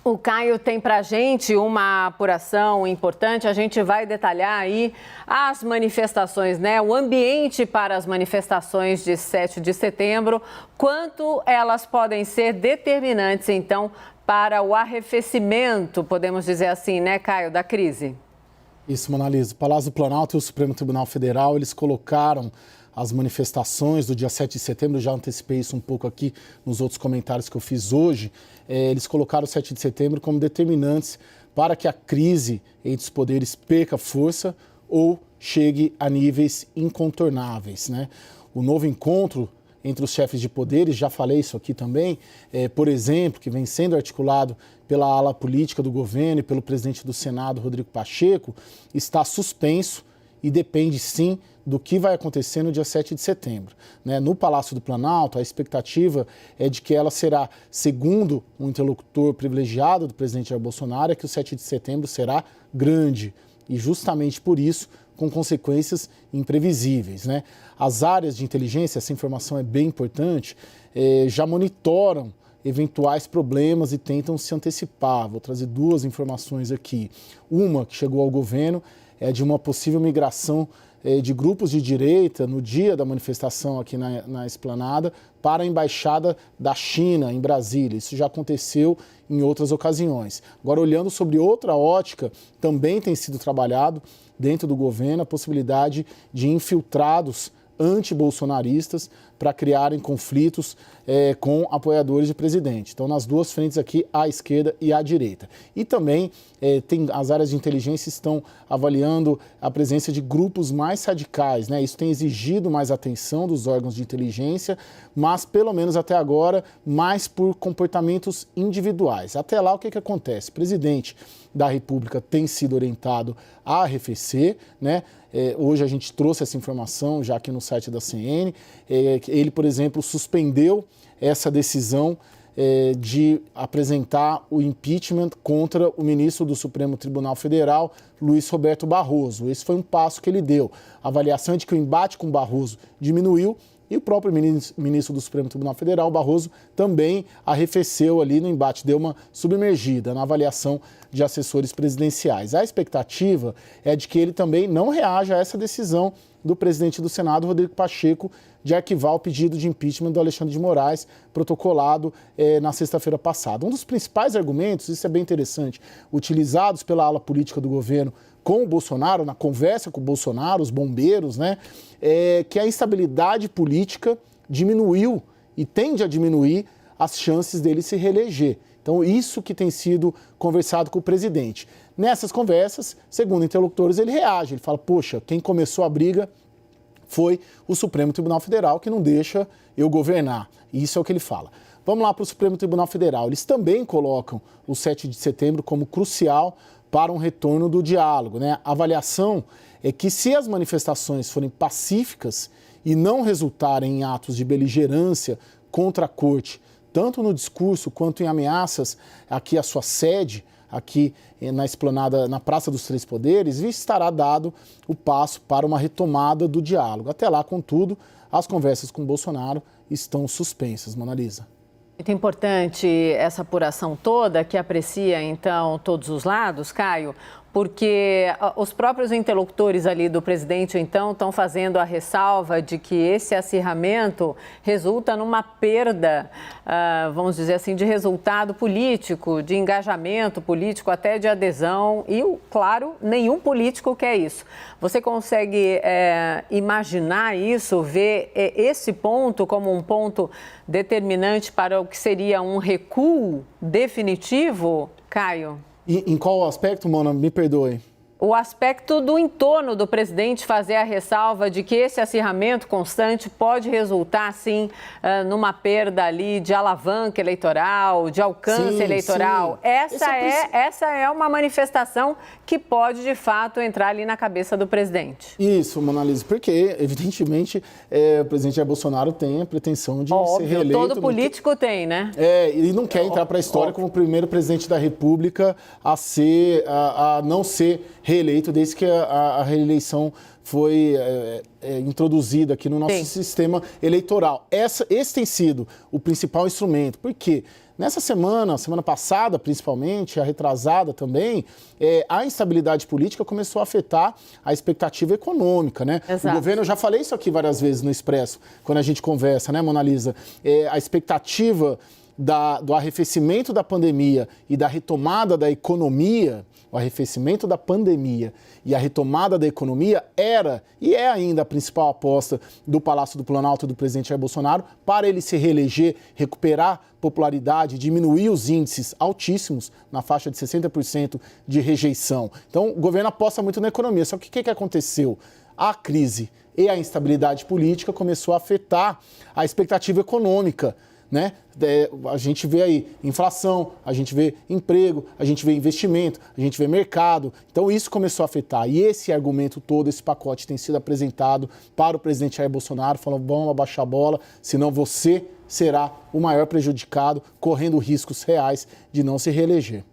O Caio tem para a gente uma apuração importante, a gente vai detalhar aí as manifestações, né? O ambiente para as manifestações de 7 de setembro, quanto elas podem ser determinantes, então, para o arrefecimento, podemos dizer assim, né, Caio, da crise? Isso, Monalisa. O Palácio do Planalto e o Supremo Tribunal Federal, eles colocaram as manifestações do dia 7 de setembro, já antecipei isso um pouco aqui nos outros comentários que eu fiz hoje, eles colocaram o 7 de setembro como determinantes para que a crise entre os poderes perca força ou chegue a níveis incontornáveis, né? O novo encontro entre os chefes de poderes, já falei isso aqui também, por exemplo, que vem sendo articulado pela ala política do governo e pelo presidente do Senado, Rodrigo Pacheco, está suspenso e depende sim do que vai acontecer no dia 7 de setembro. Né? No Palácio do Planalto, a expectativa é de que ela será, segundo um interlocutor privilegiado do presidente Jair Bolsonaro, é que o 7 de setembro será grande e justamente por isso com consequências imprevisíveis. Né? As áreas de inteligência, essa informação é bem importante, já monitoram eventuais problemas e tentam se antecipar. Vou trazer duas informações aqui. Uma que chegou ao governo é de uma possível migração de grupos de direita no dia da manifestação aqui na Esplanada para a Embaixada da China em Brasília. Isso já aconteceu em outras ocasiões. Agora, olhando sobre outra ótica, também tem sido trabalhado dentro do governo a possibilidade de infiltrados anti-bolsonaristas para criarem conflitos com apoiadores de presidente. Então, nas duas frentes aqui, à esquerda e à direita. E também as áreas de inteligência estão avaliando a presença de grupos mais radicais, né? Isso tem exigido mais atenção dos órgãos de inteligência, mas, pelo menos até agora, mais por comportamentos individuais. Até lá, o que acontece? O presidente da República tem sido orientado a arrefecer, né? Hoje a gente trouxe essa informação já aqui no site da CNN. Ele, por exemplo, suspendeu essa decisão de apresentar o impeachment contra o ministro do Supremo Tribunal Federal, Luiz Roberto Barroso. Esse foi um passo que ele deu. A avaliação é de que o embate com Barroso diminuiu e o próprio ministro do Supremo Tribunal Federal, Barroso, também arrefeceu ali no embate, deu uma submergida na avaliação de assessores presidenciais. A expectativa é de que ele também não reaja a essa decisão do presidente do Senado, Rodrigo Pacheco, de arquivar o pedido de impeachment do Alexandre de Moraes, protocolado na sexta-feira passada. Um dos principais argumentos, isso é bem interessante, utilizados pela ala política do governo com o Bolsonaro, na conversa com o Bolsonaro, os bombeiros, né, que a instabilidade política diminuiu e tende a diminuir as chances dele se reeleger. Então, isso que tem sido conversado com o presidente. Nessas conversas, segundo interlocutores, ele reage, ele fala, poxa, quem começou a briga foi o Supremo Tribunal Federal, que não deixa eu governar. Isso é o que ele fala. Vamos lá para o Supremo Tribunal Federal. Eles também colocam o 7 de setembro como crucial para um retorno do diálogo, né? A avaliação é que se as manifestações forem pacíficas e não resultarem em atos de beligerância contra a corte, tanto no discurso quanto em ameaças aqui à sua sede, aqui na Esplanada, na Praça dos Três Poderes, estará dado o passo para uma retomada do diálogo. Até lá, contudo, as conversas com Bolsonaro estão suspensas. Monalisa. Muito importante essa apuração toda, que aprecia, então, todos os lados, Caio, porque os próprios interlocutores ali do presidente, então, estão fazendo a ressalva de que esse acirramento resulta numa perda, vamos dizer assim, de resultado político, de engajamento político, até de adesão e, claro, nenhum político quer isso. Você consegue imaginar isso, ver esse ponto como um ponto determinante para o que seria um recuo definitivo, Caio? Em qual aspecto, Mona? Me perdoe. O aspecto do entorno do presidente fazer a ressalva de que esse acirramento constante pode resultar, sim, numa perda ali de alavanca eleitoral, de alcance eleitoral. Sim. Essa é uma manifestação que pode, de fato, entrar ali na cabeça do presidente. Isso, Monalisa, porque, evidentemente, o presidente Jair Bolsonaro tem a pretensão de ser reeleito. Todo político tem, né? Ele não quer entrar para a história como o primeiro presidente da República a não ser reeleito desde que a reeleição foi introduzida aqui no nosso sistema eleitoral. Esse tem sido o principal instrumento, porque Nessa semana passada principalmente, a retrasada também, a instabilidade política começou a afetar a expectativa econômica, né? Exato. O governo, eu já falei isso aqui várias vezes no Expresso, quando a gente conversa, né, Mona Lisa? A expectativa do arrefecimento da pandemia e da retomada da economia, o arrefecimento da pandemia e a retomada da economia era e é ainda a principal aposta do Palácio do Planalto do presidente Jair Bolsonaro para ele se reeleger, recuperar popularidade, diminuir os índices altíssimos, na faixa de 60% de rejeição. Então, o governo aposta muito na economia. Só que o que aconteceu? A crise e a instabilidade política começou a afetar a expectativa econômica, né? A gente vê aí inflação, a gente vê emprego, a gente vê investimento, a gente vê mercado. Então isso começou a afetar. E esse argumento todo, esse pacote tem sido apresentado para o presidente Jair Bolsonaro, falando, vamos abaixar a bola, senão você será o maior prejudicado, correndo riscos reais de não se reeleger.